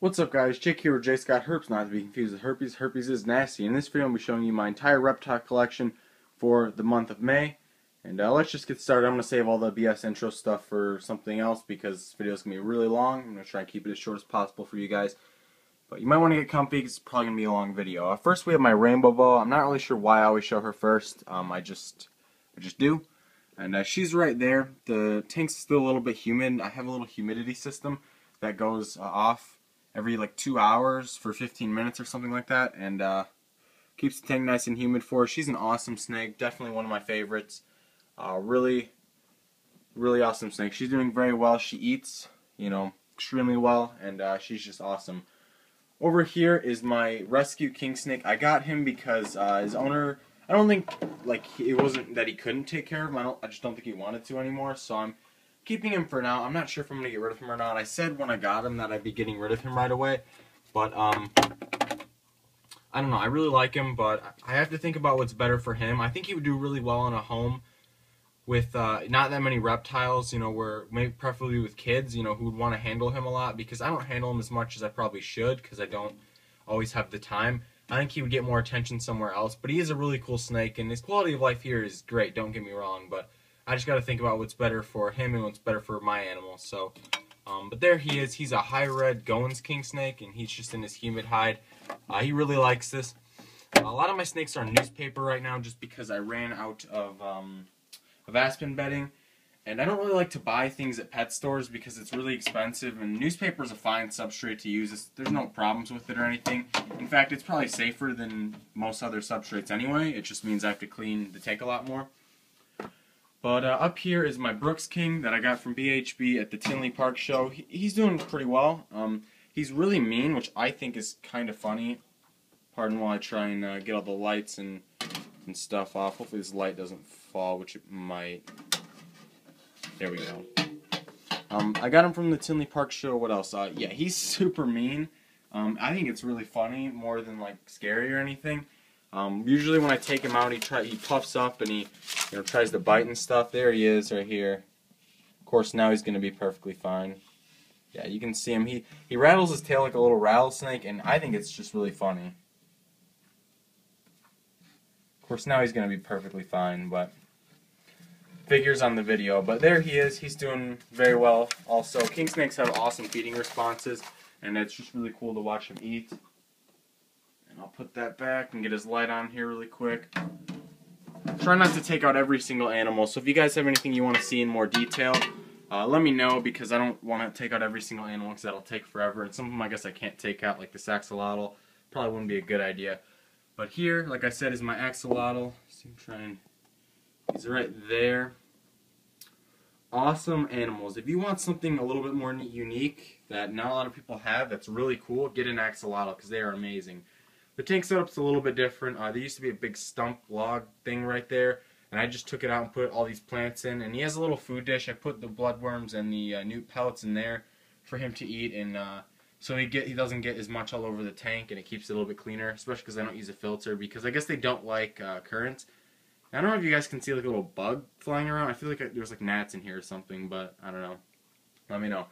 What's up guys, Jake here with JakesGotHerps, not to be confused with herpes. Herpes is nasty. In this video I'm going to be showing you my entire reptile collection for the month of May. And let's just get started. I'm going to save all the BS intro stuff for something else because this video is going to be really long. I'm going to try and keep it as short as possible for you guys. But you might want to get comfy because it's probably going to be a long video. First we have my rainbow boa. I'm not really sure why I always show her first. I just do. And she's right there. The tank's still a little bit humid. I have a little humidity system that goes off every like 2 hours for 15 minutes or something like that, and keeps the tank nice and humid for her. She's an awesome snake, definitely one of my favorites. Really awesome snake. She's doing very well. She eats, extremely well, and she's just awesome. Over here is my rescue king snake. I got him because his owner, I don't think, it wasn't that he couldn't take care of him. I just don't think he wanted to anymore, so I'm keeping him for now. I'm not sure if I'm going to get rid of him or not. I said when I got him that I'd be getting rid of him right away. But, I don't know. I really like him, but I have to think about what's better for him. I think he would do really well in a home with not that many reptiles, where maybe preferably with kids, who would want to handle him a lot. Because I don't handle him as much as I probably should because I don't always have the time. I think he would get more attention somewhere else. But he is a really cool snake, and his quality of life here is great, don't get me wrong. But I just got to think about what's better for him and what's better for my animals. So, but there he is. He's a high red Goins king snake, and he's just in his humid hide. He really likes this. A lot of my snakes are newspaper right now just because I ran out of aspen bedding. And I don't really like to buy things at pet stores because it's really expensive, and newspaper is a fine substrate to use. There's no problems with it or anything. In fact, it's probably safer than most other substrates anyway. It just means I have to clean the tank a lot more. But up here is my Brooks King that I got from BHB at the Tinley Park show. He's doing pretty well. He's really mean, which I think is kind of funny. Pardon while I try and get all the lights and stuff off. Hopefully this light doesn't fall, which it might. There we go. I got him from the Tinley Park show. What else? Yeah, he's super mean. I think it's really funny, more than like scary or anything. Usually when I take him out, he puffs up and he tries to bite and stuff. There he is right here. Of course, now he's going to be perfectly fine. Yeah, you can see him. He rattles his tail like a little rattlesnake, and I think it's just really funny. Of course, now he's going to be perfectly fine, but figures on the video. But there he is. He's doing very well. Also, king snakes have awesome feeding responses, and it's just really cool to watch him eat. And I'll put that back and get his light on here really quick. Try not to take out every single animal, so if you guys have anything you want to see in more detail, let me know, because I don't want to take out every single animal because that'll take forever. And some of them I guess I can't take out, like this axolotl. Probably wouldn't be a good idea. But here, like I said, is my axolotl. So I'm trying. He's right there. Awesome animals. If you want something a little bit more unique that not a lot of people have, that's really cool, get an axolotl because they are amazing. The tank setup's a little bit different. There used to be a big stump log thing right there, and I just took it out and put all these plants in. And he has a little food dish. I put the bloodworms and the newt pellets in there for him to eat, and so he doesn't get as much all over the tank, and it keeps it a little bit cleaner, especially because I don't use a filter, because I guess they don't like currents. I don't know if you guys can see like a little bug flying around. I feel like there's like gnats in here or something, but I don't know. Let me know.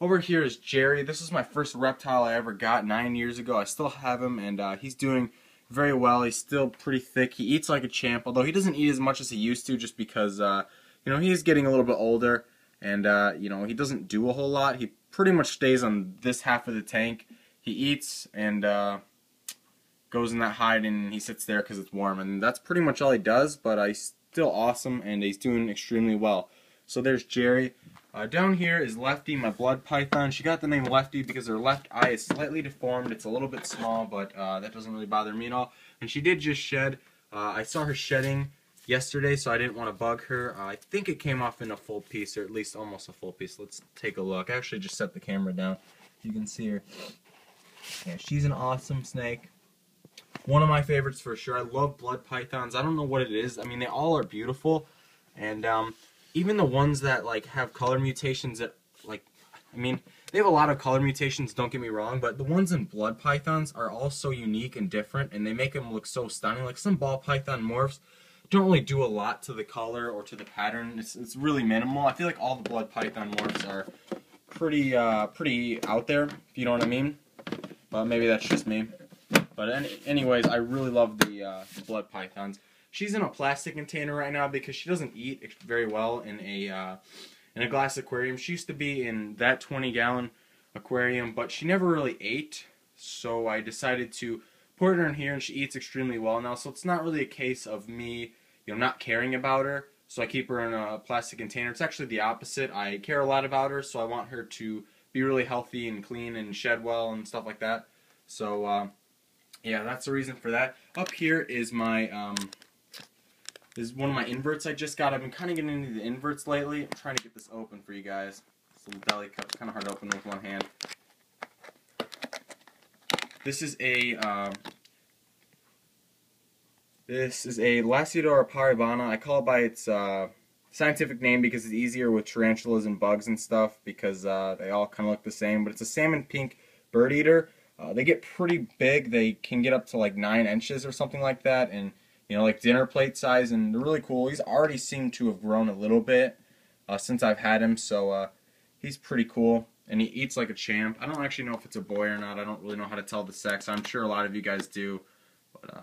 Over here is Jerry. This is my first reptile I ever got 9 years ago. I still have him, and he's doing very well. He's still pretty thick. He eats like a champ, although he doesn't eat as much as he used to, just because he's getting a little bit older, and he doesn't do a whole lot. He pretty much stays on this half of the tank. He eats and goes in that hide, and he sits there because it's warm, and that's pretty much all he does. But he's still awesome, and he's doing extremely well. So there's Jerry. Down here is Lefty, my blood python. She got the name Lefty because her left eye is slightly deformed. It's a little bit small, but that doesn't really bother me at all. And she did just shed. I saw her shedding yesterday, so I didn't want to bug her. I think it came off in a full piece, or at least almost a full piece. Let's take a look. I actually just set the camera down. You can see her. Yeah, she's an awesome snake. One of my favorites for sure. I love blood pythons. I don't know what it is. I mean, they all are beautiful, and even the ones that have color mutations that they have a lot of color mutations, don't get me wrong, but the ones in blood pythons are all so unique and different, and they make them look so stunning. Like some ball python morphs don't really do a lot to the color or to the pattern. It's really minimal. I feel like all the blood python morphs are pretty out there, if you know what I mean. but maybe that's just me. But anyways, I really love the blood pythons. She's in a plastic container right now because she doesn't eat very well in a glass aquarium. She used to be in that 20-gallon aquarium, but she never really ate. So I decided to put her in here, and she eats extremely well now. So it's not really a case of me, not caring about her. So I keep her in a plastic container. It's actually the opposite. I care a lot about her, so I want her to be really healthy and clean and shed well and stuff like that. So yeah, that's the reason for that. Up here is my is one of my inverts I just got. I've been kind of getting into the inverts lately. I'm trying to get this open for you guys. This little deli cup, kind of hard to open with one hand. This is a Lacedora paribana. I call it by its scientific name because it's easier with tarantulas and bugs and stuff, because they all kind of look the same. But it's a salmon pink bird eater. They get pretty big. They can get up to like 9 inches or something like that, and like dinner plate size, and they're really cool. He's already seemed to have grown a little bit since I've had him, so he's pretty cool. And he eats like a champ. I don't actually know if it's a boy or not. I don't really know how to tell the sex. I'm sure a lot of you guys do. But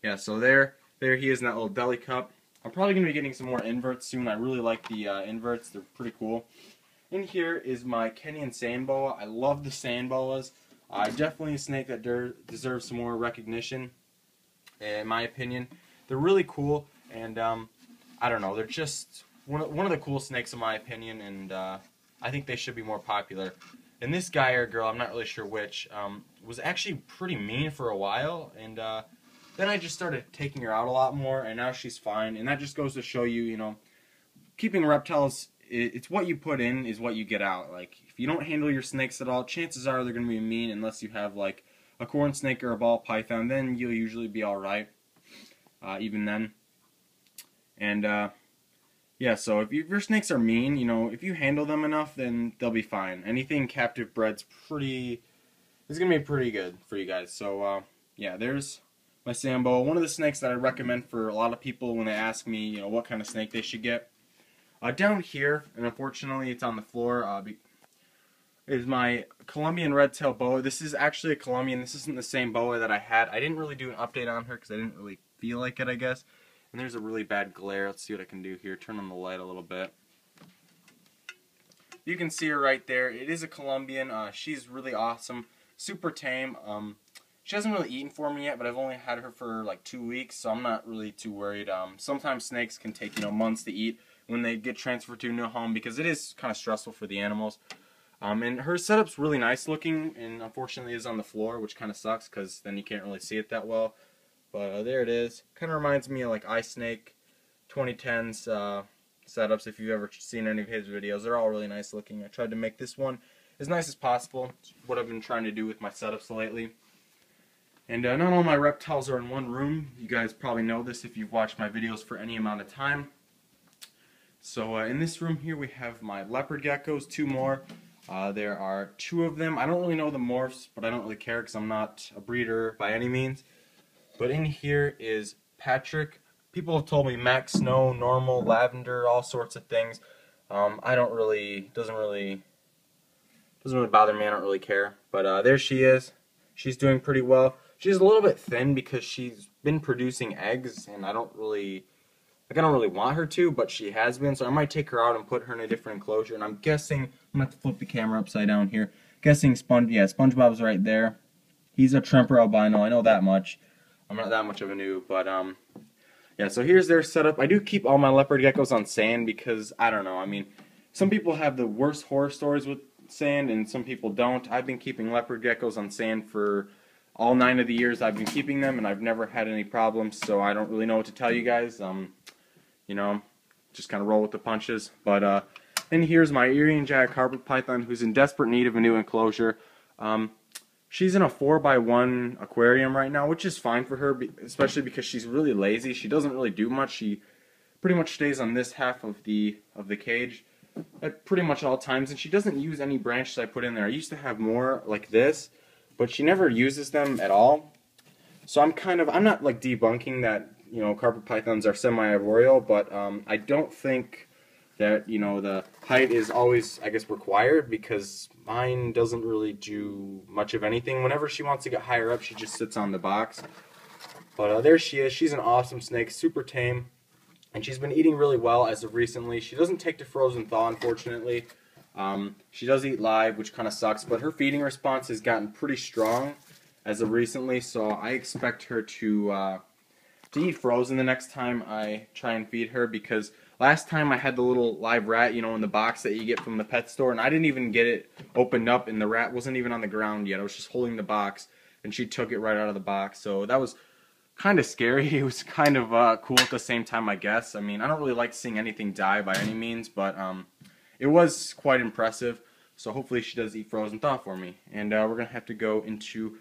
yeah, so there he is in that little deli cup. I'm probably going to be getting some more inverts soon. I really like the inverts. They're pretty cool. In here is my Kenyan sand boa. I love the sand boas. Definitely a snake that deserves some more recognition, in my opinion. They're really cool, and I don't know, they're just one of the cool snakes in my opinion, and I think they should be more popular. And this guy or girl, I'm not really sure which, was actually pretty mean for a while, and then I just started taking her out a lot more, and now she's fine. And that just goes to show you, keeping reptiles, it's what you put in is what you get out. Like, if you don't handle your snakes at all, chances are they're going to be mean, unless you have like a corn snake or a ball python. Then you'll usually be alright, even then. And yeah, so if your snakes are mean, if you handle them enough, then they'll be fine. Anything captive bred's is going to be pretty good for you guys. So yeah, there's my Sambo. One of the snakes that I recommend for a lot of people when they ask me, what kind of snake they should get. Down here, and unfortunately it's on the floor, is my Colombian RedTail Boa. This is actually a Colombian. This isn't the same boa that I had. I didn't really do an update on her because I didn't really feel like it, I guess. And there's a really bad glare. Let's see what I can do here. Turn on the light a little bit. You can see her right there. It is a Colombian. She's really awesome. Super tame. She hasn't really eaten for me yet, but I've only had her for like 2 weeks, so I'm not really too worried. Sometimes snakes can take months to eat when they get transferred to a new home, because it is kind of stressful for the animals. And her setup's really nice looking, and unfortunately is on the floor, which kind of sucks because then you can't really see it that well. But there it is. Kind of reminds me of like Ice Snake 2010's setups. If you've ever seen any of his videos, they're all really nice looking. I tried to make this one as nice as possible. It's what I've been trying to do with my setups lately. And not all my reptiles are in one room. You guys probably know this if you've watched my videos for any amount of time. So in this room here we have my Leopard Geckos, 2 more. There are 2 of them. I don't really know the morphs, but I don't really care because I'm not a breeder by any means. But in here is Patrick. People have told me Max Snow, normal, lavender, all sorts of things. I don't really, doesn't really bother me. I don't really care. But there she is. She's doing pretty well. She's a little bit thin because she's been producing eggs, and I don't really want her to, but she has been, so I might take her out and put her in a different enclosure. And I'm guessing, I'm going to have to flip the camera upside down here. Guessing SpongeBob's right there. He's a Tremper albino, I know that much. I'm not that much of a noob, but yeah, so here's their setup. I do keep all my Leopard Geckos on sand because, I don't know, I mean, some people have the worst horror stories with sand and some people don't. I've been keeping Leopard Geckos on sand for all 9 of the years I've been keeping them, and I've never had any problems, so I don't really know what to tell you guys. Just kind of roll with the punches. But then here's my Irian Jack carpet python, who's in desperate need of a new enclosure. She's in a 4x1 aquarium right now, which is fine for her, especially because she's really lazy. She doesn't really do much. She pretty much stays on this half of the cage at pretty much all times, and she doesn't use any branches I put in there. I used to have more like this, but she never uses them at all. So I'm not like debunking that carpet pythons are semi-arboreal, but I don't think that, you know, the height is always, I guess, required, because mine doesn't really do much of anything. Whenever she wants to get higher up, she just sits on the box. But there she is. She's an awesome snake, super tame, and she's been eating really well as of recently. She doesn't take to frozen thaw, unfortunately. She does eat live, which kind of sucks, but her feeding response has gotten pretty strong as of recently, so I expect her to eat frozen the next time I try and feed her, because last time I had the little live rat, you know, in the box that you get from the pet store, and I didn't even get it opened up, and the rat wasn't even on the ground yet. I was just holding the box, and she took it right out of the box, so that was kind of scary. It was kind of cool at the same time, I guess. I mean, I don't really like seeing anything die by any means, but it was quite impressive. So hopefully she does eat frozen thaw for me. And we're going to have to go into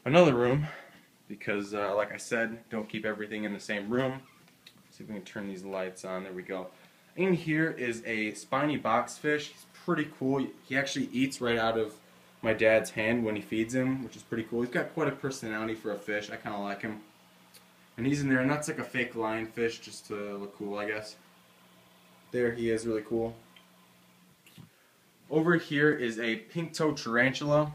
another room, because like I said, don't keep everything in the same room. See if we can turn these lights on. There we go. In here is a spiny boxfish. He's pretty cool. He actually eats right out of my dad's hand when he feeds him, which is pretty cool. He's got quite a personality for a fish. I kind of like him. And he's in there, and that's like a fake lionfish just to look cool, I guess. There he is, really cool. Over here is a pink-toed tarantula.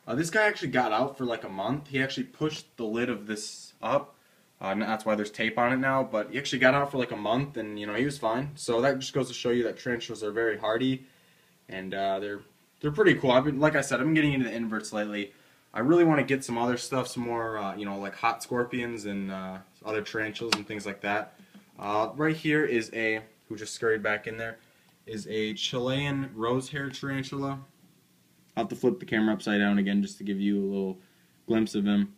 This guy actually got out for like a month. He actually pushed the lid of this up. And that's why there's tape on it now. But he actually got out for like a month, and you know, he was fine. So that just goes to show you that tarantulas are very hardy, and they're pretty cool. Like I said, I've been getting into the inverts lately. I really want to get some other stuff, some more, you know, like hot scorpions and other tarantulas and things like that. Right here is who just scurried back in there, is a Chilean rose-haired tarantula. I'll have to flip the camera upside down again just to give you a little glimpse of him.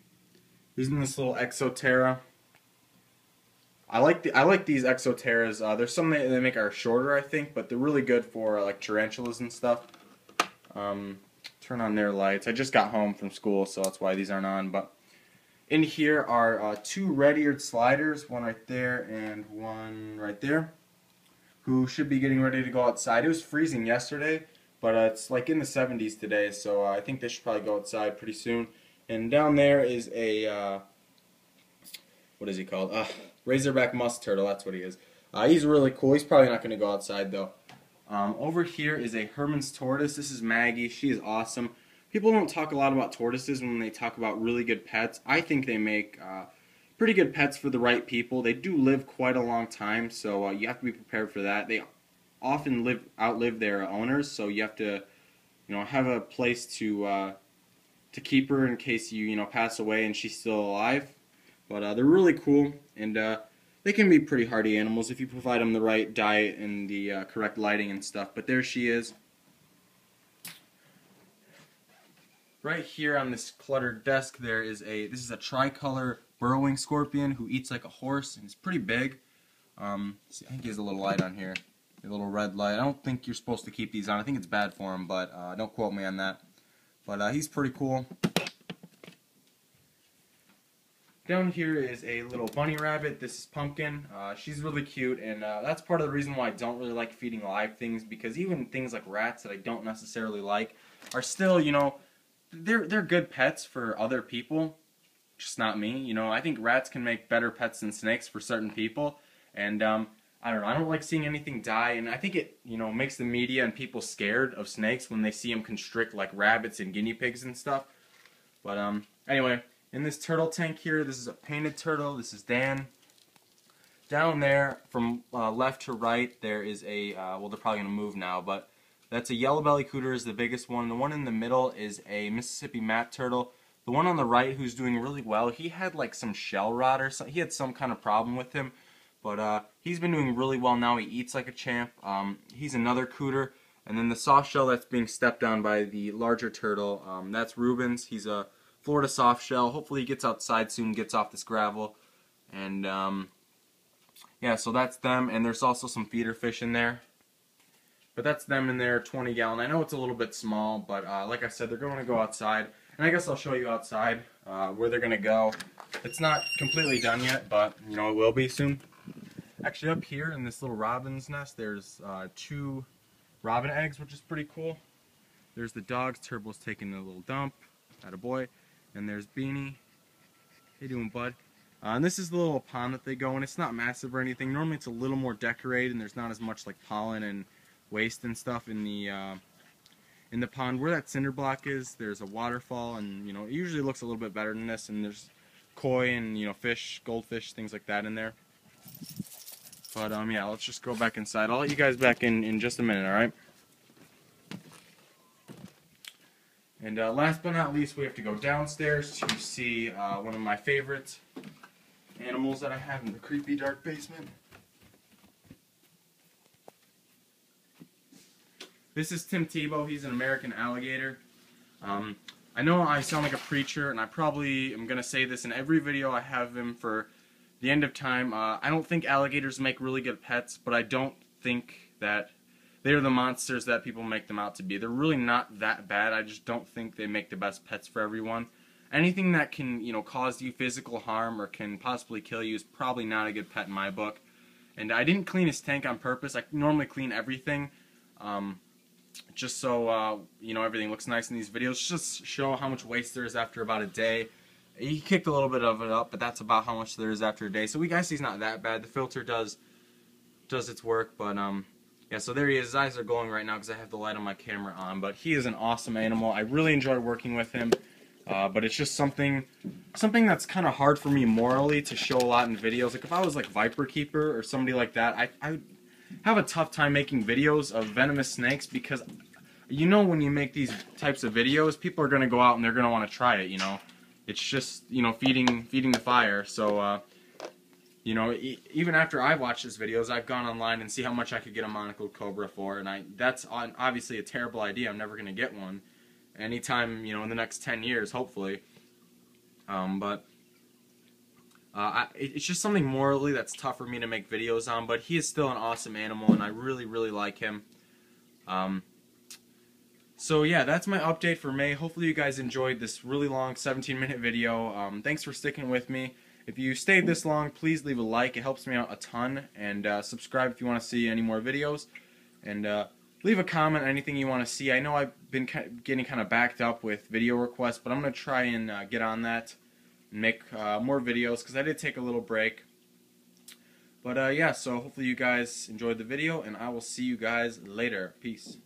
He's in this little Exoterra. I like these Exoterras. There's some they make are shorter, I think, but they're really good for like tarantulas and stuff. Turn on their lights. I just got home from school, so that's why these aren't on. But in here are two red-eared sliders, one right there and one right there, who should be getting ready to go outside. It was freezing yesterday, but it's like in the 70s today, so I think they should probably go outside pretty soon. And down there is a what is he called? Razorback musk turtle. That's what he is. He's really cool. He's probably not going to go outside though. Over here is a Herman's tortoise. This is Maggie. She is awesome. People don't talk a lot about tortoises when they talk about really good pets. I think they make pretty good pets for the right people. They do live quite a long time, so you have to be prepared for that. They often outlive their owners, so you have to, you know, have a place to keep her in case you pass away and she's still alive. But they're really cool, and they can be pretty hardy animals if you provide them the right diet and the correct lighting and stuff. But there she is. Right here on this cluttered desk there is this is a tricolor burrowing scorpion who eats like a horse, and he's pretty big. See, I think he has a little light on here, a little red light. I don't think you're supposed to keep these on. I think it's bad for him, but don't quote me on that. But he's pretty cool. Down here is a little bunny rabbit. This is Pumpkin. She's really cute, and that's part of the reason why I don't really like feeding live things, because even things like rats that I don't necessarily like are still, they're good pets for other people, just not me. I think rats can make better pets than snakes for certain people, and I don't know. I don't like seeing anything die, and I think it, makes the media and people scared of snakes when they see them constrict like rabbits and guinea pigs and stuff. But anyway. In this turtle tank here, this is a painted turtle. This is Dan. Down there, from left to right, there is a, well, they're probably going to move now, but that's a yellow belly cooter is the biggest one. The one in the middle is a Mississippi mat turtle. The one on the right, who's doing really well, he had like some shell rot or something. He had some kind of problem with him, but he's been doing really well now. He eats like a champ. He's another cooter. And then the soft shell that's being stepped on by the larger turtle, that's Rubens. He's a Florida soft shell. Hopefully he gets outside soon, gets off this gravel. And yeah, so that's them. And there's also some feeder fish in there. But that's them in their 20-gallon. I know it's a little bit small, but like I said, they're going to go outside. And I guess I'll show you outside where they're going to go. It's not completely done yet, but it will be soon. Actually, up here in this little robin's nest, there's 2 robin eggs, which is pretty cool. There's the dogs. Turbo's taking a little dump. Attaboy. And there's Beanie. How you doing, bud? And this is the little pond that they go in. It's not massive or anything. Normally it's a little more decorated and there's not as much like pollen and waste and stuff in the pond. Where that cinder block is, there's a waterfall, and you know, it usually looks a little bit better than this, and there's koi and, you know, fish, goldfish, things like that in there. But yeah, let's just go back inside. I'll let you guys back in just a minute, alright? And last but not least, we have to go downstairs to see one of my favorite animals that I have in the creepy dark basement. This is Tebow. He's an American alligator. I know I sound like a preacher, and I probably am going to say this in every video I have him for the end of time. I don't think alligators make really good pets, but I don't think that they're the monsters that people make them out to be. They're really not that bad. I just don't think they make the best pets for everyone. Anything that can, you know, cause you physical harm or can possibly kill you is probably not a good pet in my book. And I didn't clean his tank on purpose. I normally clean everything, just so you know, everything looks nice in these videos. Just show how much waste there is after about a day. He kicked a little bit of it up, but that's about how much there is after a day. So we guys see he's not that bad. The filter does its work, but yeah, so there he is. His eyes are glowing right now because I have the light on my camera on. But he is an awesome animal. I really enjoy working with him. But it's just something that's kind of hard for me morally to show a lot in videos. Like if I was like Viper Keeper or somebody like that, I would have a tough time making videos of venomous snakes, because you know, when you make these types of videos, people are going to go out and they're going to want to try it, you know. It's just, you know, feeding the fire. So you know, even after I watch his videos, I've gone online and see how much I could get a monocled cobra for, and that's obviously a terrible idea. I'm never going to get one anytime, you know, in the next 10 years, hopefully. But it's just something morally that's tough for me to make videos on, but he is still an awesome animal, and I really, really like him. So yeah, that's my update for May. Hopefully you guys enjoyed this really long 17-minute video. Thanks for sticking with me. If you stayed this long, please leave a like. It helps me out a ton. And subscribe if you want to see any more videos. And leave a comment on anything you want to see. I know I've been getting kind of backed up with video requests, but I'm going to try and get on that and make more videos, because I did take a little break. But yeah, so hopefully you guys enjoyed the video, and I will see you guys later. Peace.